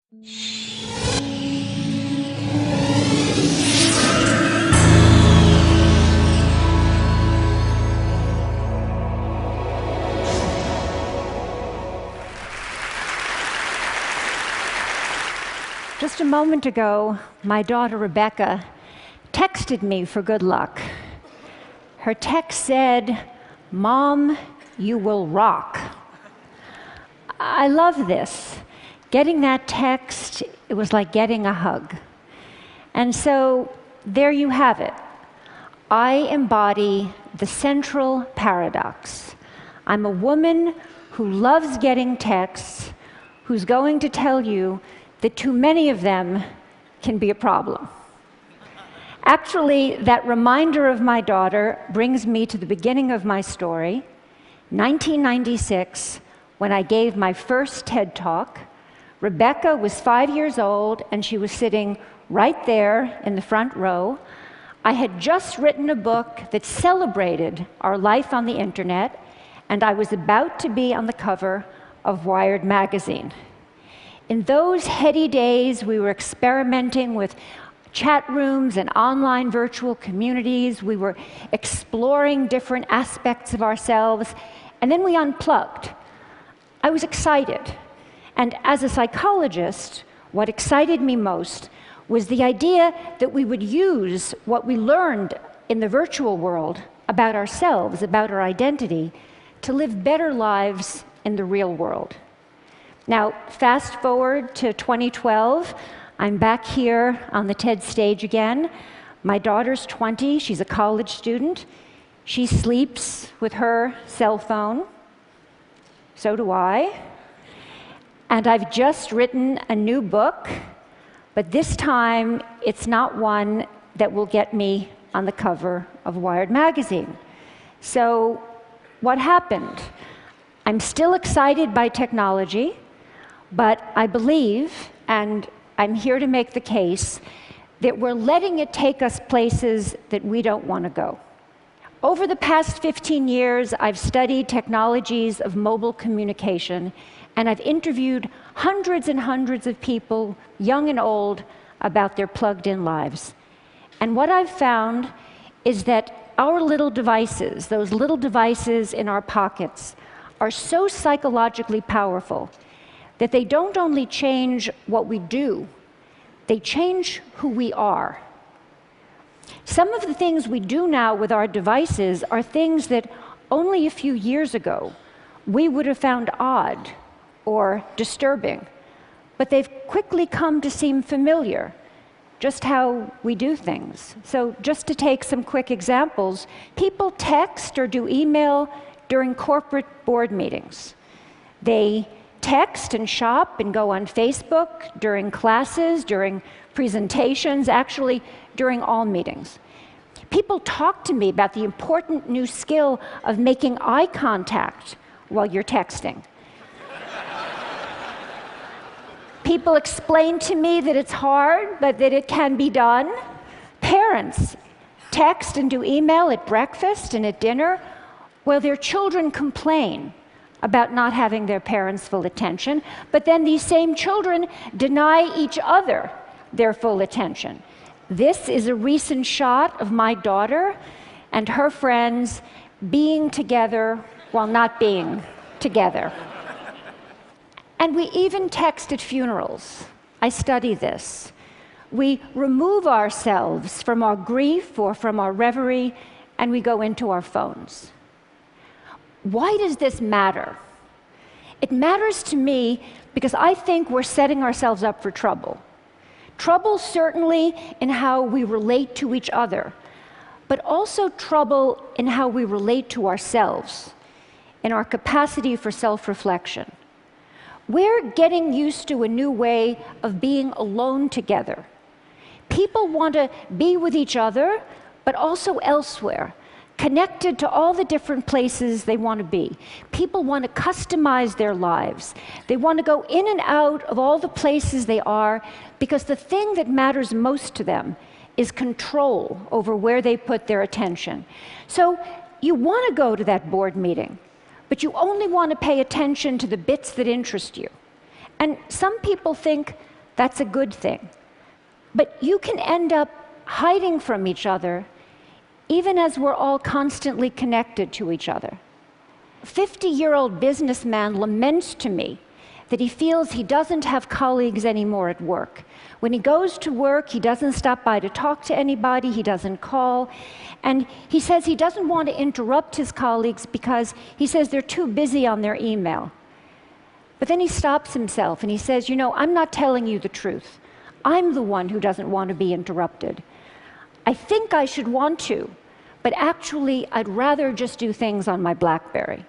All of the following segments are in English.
Just a moment ago, my daughter Rebecca texted me for good luck. Her text said, "Mom, you will rock." I love this. Getting that text, it was like getting a hug. And so there you have it. I embody the central paradox. I'm a woman who loves getting texts, who's going to tell you that too many of them can be a problem. Actually, that reminder of my daughter brings me to the beginning of my story, 1996, when I gave my first TED Talk. Rebecca was 5 years old, and she was sitting right there in the front row. I had just written a book that celebrated our life on the internet, and I was about to be on the cover of Wired magazine. In those heady days, we were experimenting with chat rooms and online virtual communities. We were exploring different aspects of ourselves, and then we unplugged. I was excited. And as a psychologist, what excited me most was the idea that we would use what we learned in the virtual world about ourselves, about our identity, to live better lives in the real world. Now, fast forward to 2012, I'm back here on the TED stage again. My daughter's 20, she's a college student. She sleeps with her cell phone. So do I. And I've just written a new book, but this time it's not one that will get me on the cover of Wired magazine. So what happened? I'm still excited by technology, but I believe, and I'm here to make the case, that we're letting it take us places that we don't want to go. Over the past 15 years, I've studied technologies of mobile communication, and I've interviewed hundreds and hundreds of people, young and old, about their plugged-in lives. And what I've found is that our little devices, those little devices in our pockets, are so psychologically powerful that they don't only change what we do, they change who we are. Some of the things we do now with our devices are things that only a few years ago we would have found odd or disturbing, but they've quickly come to seem familiar, just how we do things. So just to take some quick examples, people text or do email during corporate board meetings. They text and shop and go on Facebook during classes, during presentations, actually during all meetings. People talk to me about the important new skill of making eye contact while you're texting. People explain to me that it's hard, but that it can be done. Parents text and do email at breakfast and at dinner while their children complain about not having their parents' full attention, but then these same children deny each other their full attention. This is a recent shot of my daughter and her friends being together while not being together. And we even text at funerals. I study this. We remove ourselves from our grief or from our reverie, and we go into our phones. Why does this matter? It matters to me because I think we're setting ourselves up for trouble. Trouble certainly in how we relate to each other, but also trouble in how we relate to ourselves, in our capacity for self-reflection. We're getting used to a new way of being alone together. People want to be with each other, but also elsewhere, connected to all the different places they want to be. People want to customize their lives. They want to go in and out of all the places they are because the thing that matters most to them is control over where they put their attention. So you want to go to that board meeting, but you only want to pay attention to the bits that interest you. And some people think That's a good thing. But you can end up hiding from each other even as we're all constantly connected to each other. A 50-year-old businessman laments to me that he feels he doesn't have colleagues anymore at work. When he goes to work, he doesn't stop by to talk to anybody, he doesn't call, and he says he doesn't want to interrupt his colleagues because he says they're too busy on their email. But then he stops himself and he says, I'm not telling you the truth. I'm the one who doesn't want to be interrupted. I think I should want to, but actually I'd rather just do things on my BlackBerry.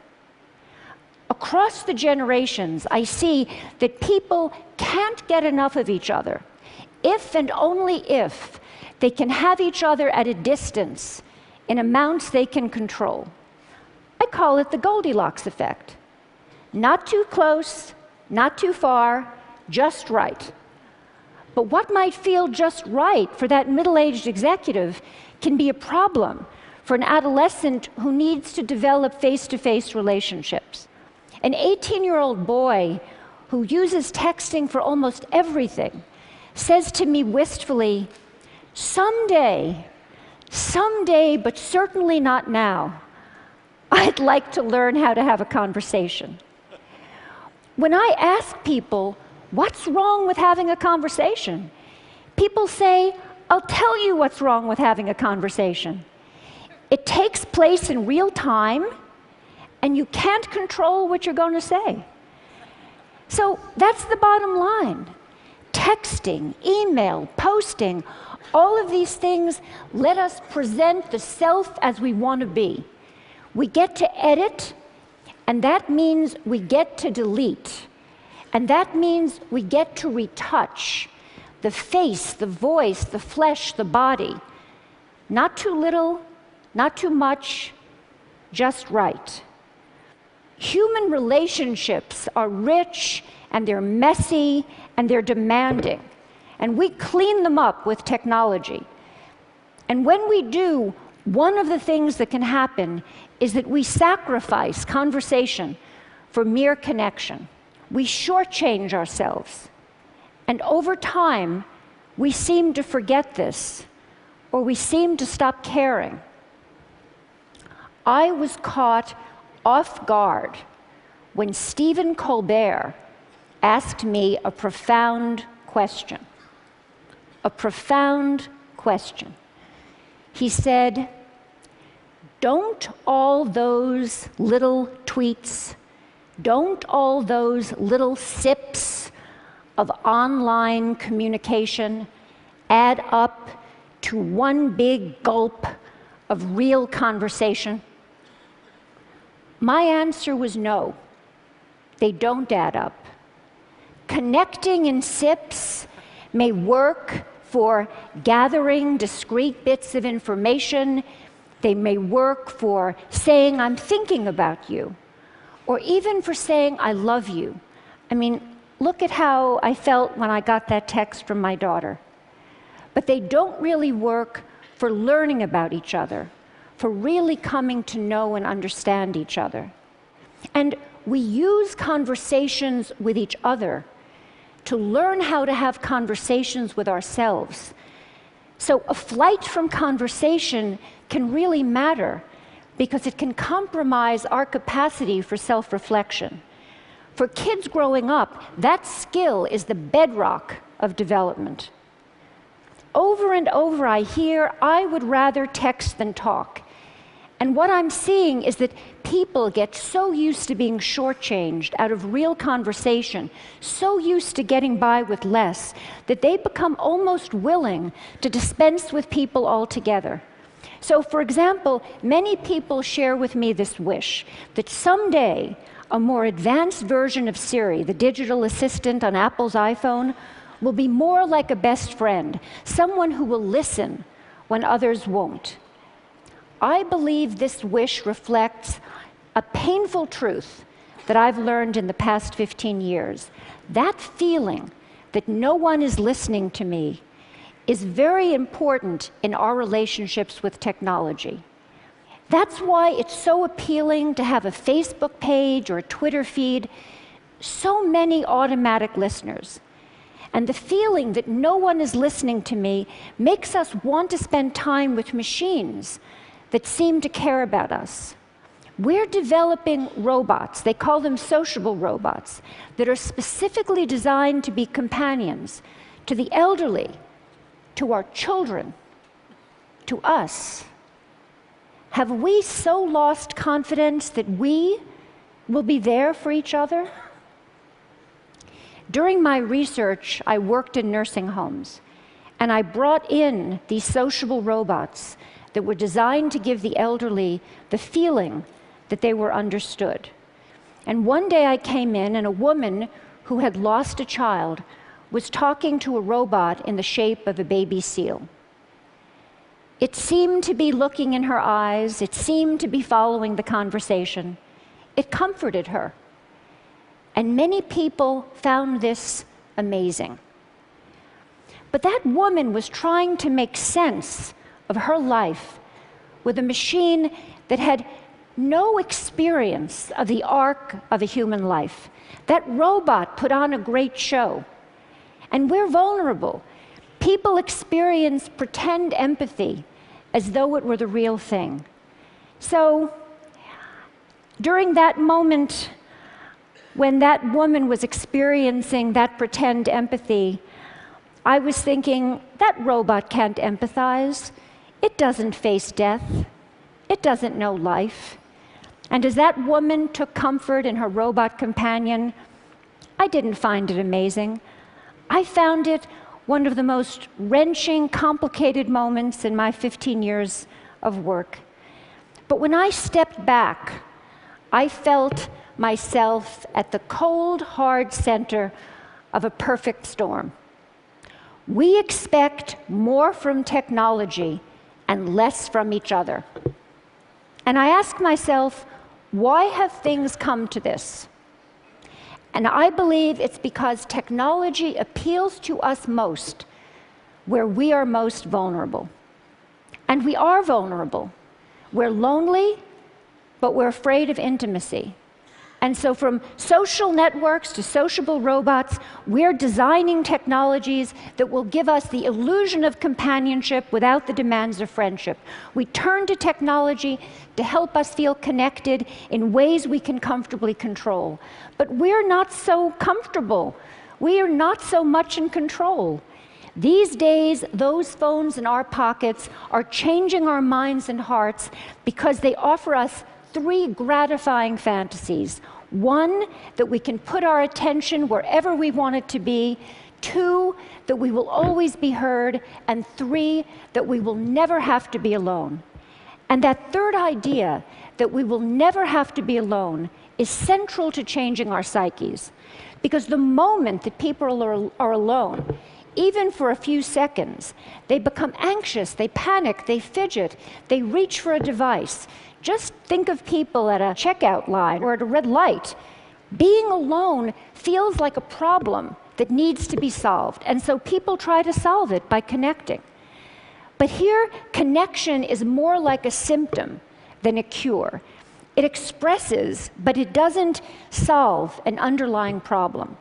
Across the generations, I see that people can't get enough of each other if and only if they can have each other at a distance in amounts they can control. I call it the Goldilocks effect. Not too close, not too far, just right. But what might feel just right for that middle-aged executive can be a problem for an adolescent who needs to develop face-to-face relationships. An 18-year-old boy who uses texting for almost everything says to me wistfully, someday, but certainly not now, I'd like to learn how to have a conversation. When I ask people, what's wrong with having a conversation? People say, I'll tell you what's wrong with having a conversation. It takes place in real time, and you can't control what you're going to say. So that's the bottom line. Texting, email, posting, all of these things let us present the self as we want to be. We get to edit, and that means we get to delete. And that means we get to retouch the face, the voice, the flesh, the body. Not too little, not too much, just right. Human relationships are rich, and they're messy, and they're demanding. And we clean them up with technology. And when we do, one of the things that can happen is that we sacrifice conversation for mere connection. We shortchange ourselves. And over time, we seem to forget this, or we seem to stop caring. I was caught off guard when Stephen Colbert asked me a profound question. A profound question. He said, don't all those little tweets, don't all those little sips of online communication add up to one big gulp of real conversation? My answer was no, they don't add up. Connecting in sips may work for gathering discrete bits of information. They may work for saying, I'm thinking about you, or even for saying, I love you. I mean, look at how I felt when I got that text from my daughter. But they don't really work for learning about each other, for really coming to know and understand each other. And we use conversations with each other to learn how to have conversations with ourselves. So a flight from conversation can really matter because it can compromise our capacity for self-reflection. For kids growing up, that skill is the bedrock of development. Over and over I hear, I would rather text than talk. And what I'm seeing is that people get so used to being shortchanged out of real conversation, so used to getting by with less, that they become almost willing to dispense with people altogether. So, for example, many people share with me this wish that someday a more advanced version of Siri, the digital assistant on Apple's iPhone, will be more like a best friend, someone who will listen when others won't. I believe this wish reflects a painful truth that I've learned in the past 15 years. That feeling that no one is listening to me is very important in our relationships with technology. That's why it's so appealing to have a Facebook page or a Twitter feed, so many automatic listeners. And the feeling that no one is listening to me makes us want to spend time with machines that seem to care about us. We're developing robots, they call them sociable robots, that are specifically designed to be companions to the elderly, to our children, to us. Have we so lost confidence that we will be there for each other? During my research, I worked in nursing homes, and I brought in these sociable robots that were designed to give the elderly the feeling that they were understood. And one day I came in, and a woman who had lost a child was talking to a robot in the shape of a baby seal. It seemed to be looking in her eyes. It seemed to be following the conversation. It comforted her. And many people found this amazing. But that woman was trying to make sense of her life with a machine that had no experience of the arc of a human life. That robot put on a great show. And we're vulnerable. People experience pretend empathy as though it were the real thing. So, during that moment, when that woman was experiencing that pretend empathy, I was thinking, that robot can't empathize. It doesn't face death. It doesn't know life. And as that woman took comfort in her robot companion, I didn't find it amazing. I found it one of the most wrenching, complicated moments in my 15 years of work. But when I stepped back, I felt myself at the cold, hard center of a perfect storm. We expect more from technology and less from each other. And I ask myself, why have things come to this? And I believe it's because technology appeals to us most where we are most vulnerable. And we are vulnerable. We're lonely, but we're afraid of intimacy. And so from social networks to sociable robots, we're designing technologies that will give us the illusion of companionship without the demands of friendship. We turn to technology to help us feel connected in ways we can comfortably control. But we're not so comfortable. We are not so much in control. These days, those phones in our pockets are changing our minds and hearts because they offer us three gratifying fantasies. One, that we can put our attention wherever we want it to be. Two, that we will always be heard. And three, that we will never have to be alone. And that third idea, that we will never have to be alone, is central to changing our psyches. Because the moment that people are alone, even for a few seconds, they become anxious, they panic, they fidget, they reach for a device. Just think of people at a checkout line or at a red light. Being alone feels like a problem that needs to be solved, and so people try to solve it by connecting. But here, connection is more like a symptom than a cure. It expresses, but it doesn't solve an underlying problem.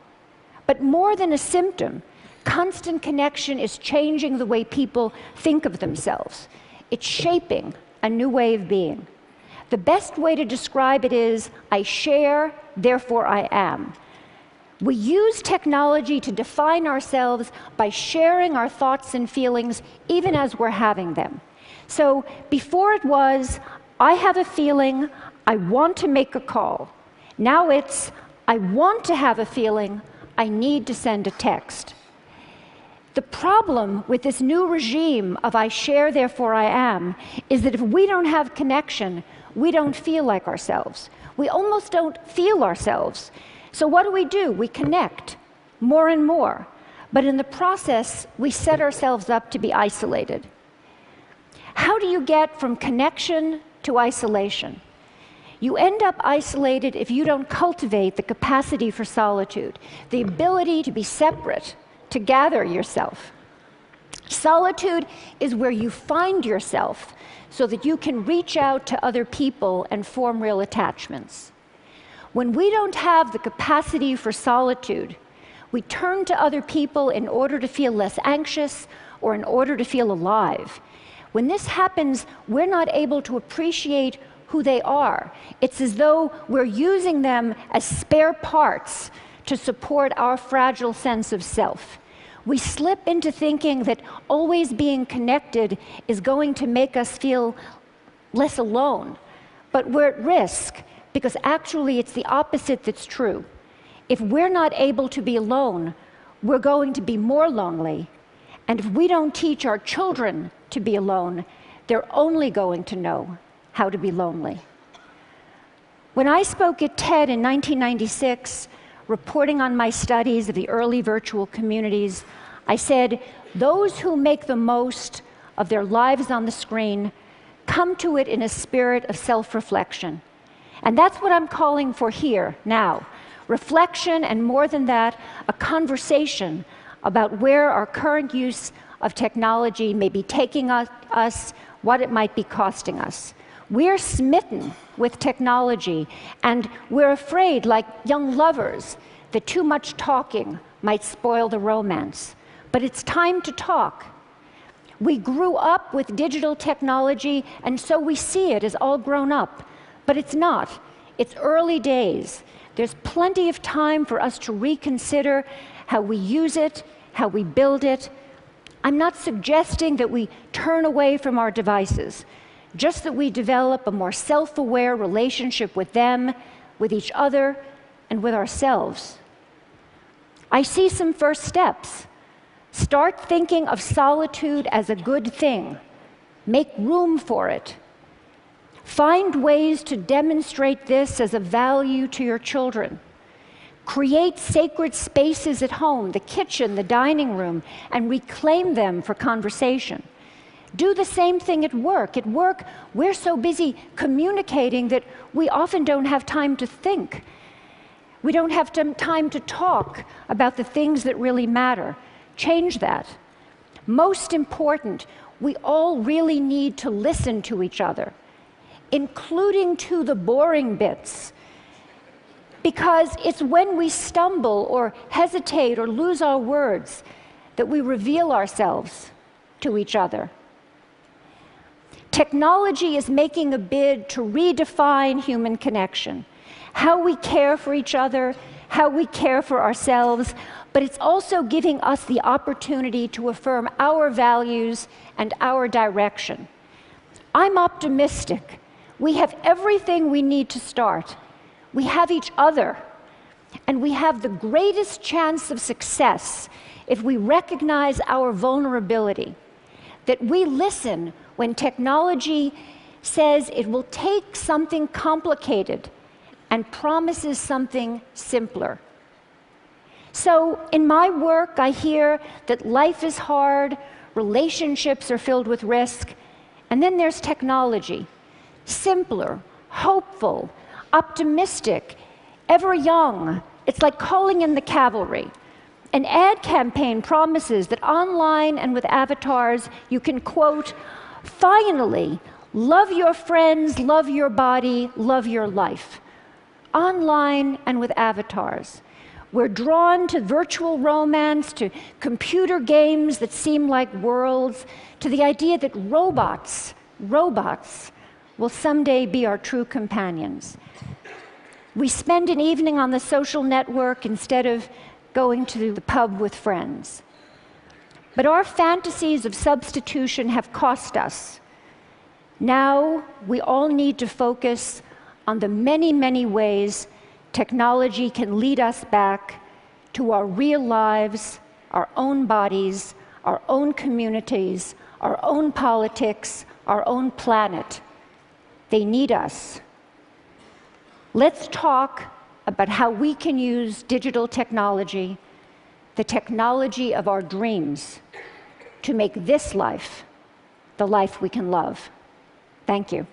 But more than a symptom, constant connection is changing the way people think of themselves. It's shaping a new way of being. The best way to describe it is, I share, therefore I am. We use technology to define ourselves by sharing our thoughts and feelings even as we're having them. So before it was, I have a feeling, I want to make a call. Now it's, I want to have a feeling, I need to send a text. The problem with this new regime of I share, therefore I am, is that if we don't have connection, we don't feel like ourselves. We almost don't feel ourselves. So what do? We connect more and more. But in the process, we set ourselves up to be isolated. How do you get from connection to isolation? You end up isolated if you don't cultivate the capacity for solitude, the ability to be separate, to gather yourself. Solitude is where you find yourself so that you can reach out to other people and form real attachments. When we don't have the capacity for solitude, We turn to other people in order to feel less anxious or in order to feel alive. When this happens, we're not able to appreciate who they are. It's as though we're using them as spare parts to support our fragile sense of self. We slip into thinking that always being connected is going to make us feel less alone. But we're at risk, because actually it's the opposite that's true. If we're not able to be alone, we're going to be more lonely. And if we don't teach our children to be alone, they're only going to know how to be lonely. When I spoke at TED in 1996, reporting on my studies of the early virtual communities, I said, those who make the most of their lives on the screen come to it in a spirit of self-reflection. And that's what I'm calling for here, now. Reflection, and more than that, a conversation about where our current use of technology may be taking us, what it might be costing us. We're smitten with technology, and we're afraid, like young lovers, that too much talking might spoil the romance. But it's time to talk. We grew up with digital technology, and so we see it as all grown up. But it's not. It's early days. There's plenty of time for us to reconsider how we use it, how we build it. I'm not suggesting that we turn away from our devices, just that we develop a more self-aware relationship with them, with each other, and with ourselves. I see some first steps. Start thinking of solitude as a good thing. Make room for it. Find ways to demonstrate this as a value to your children. Create sacred spaces at home, the kitchen, the dining room, and reclaim them for conversation. Do the same thing at work. At work, we're so busy communicating that we often don't have time to think. We don't have time to talk about the things that really matter. Change that. Most important, we all really need to listen to each other, including to the boring bits, because it's when we stumble or hesitate or lose our words that we reveal ourselves to each other. Technology is making a bid to redefine human connection, how we care for each other, how we care for ourselves, but it's also giving us the opportunity to affirm our values and our direction. I'm optimistic. We have everything we need to start. We have each other, and we have the greatest chance of success if we recognize our vulnerability, that we listen when technology says it will take something complicated and promises something simpler. So in my work, I hear that life is hard, relationships are filled with risk, and then there's technology. Simpler, hopeful, optimistic, ever young. It's like calling in the cavalry. An ad campaign promises that online and with avatars, you can, quote, finally, love your friends, love your body, love your life. Online and with avatars. We're drawn to virtual romance, to computer games that seem like worlds, to the idea that robots will someday be our true companions. We spend an evening on the social network instead of going to the pub with friends. But our fantasies of substitution have cost us. Now we all need to focus on the many, many ways technology can lead us back to our real lives, our own bodies, our own communities, our own politics, our own planet. They need us. Let's talk about how we can use digital technology, the technology of our dreams, to make this life the life we can love. Thank you.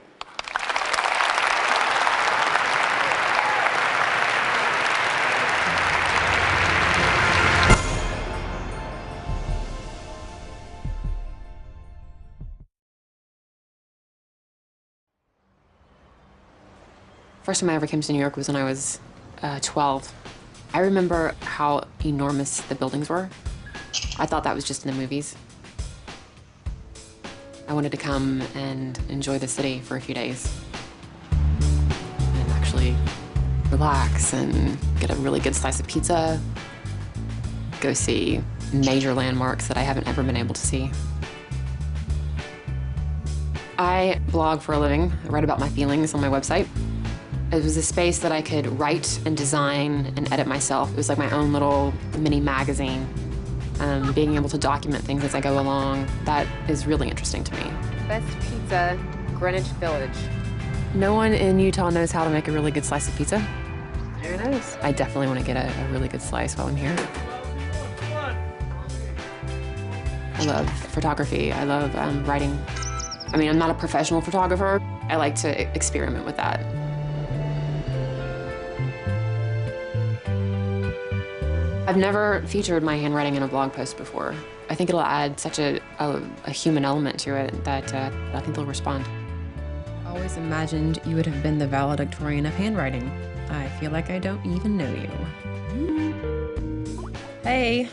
First time I ever came to New York was when I was 12. I remember how enormous the buildings were. I thought that was just in the movies. I wanted to come and enjoy the city for a few days and actually relax and get a really good slice of pizza, go see major landmarks that I haven't ever been able to see. I blog for a living. I write about my feelings on my website. It was a space that I could write and design and edit myself. It was like my own little mini magazine. Being able to document things as I go along, that is really interesting to me. Best pizza, Greenwich Village. No one in Utah knows how to make a really good slice of pizza. Very nice. I definitely want to get a really good slice while I'm here. I love photography. I love writing. I mean, I'm not a professional photographer. I like to experiment with that. I've never featured my handwriting in a blog post before. I think it'll add such a human element to it that I think they'll respond. I always imagined you would have been the valedictorian of handwriting. I feel like I don't even know you. Hey.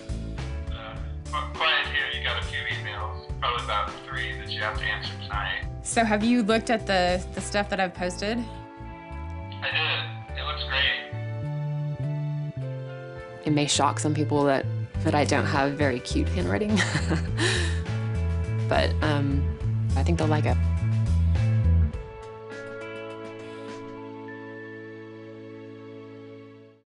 Quiet here, you got a few emails, probably about 3 that you have to answer tonight. So have you looked at the stuff that I've posted? I did. It looks great. It may shock some people that I don't have very cute handwriting, but I think they'll like it.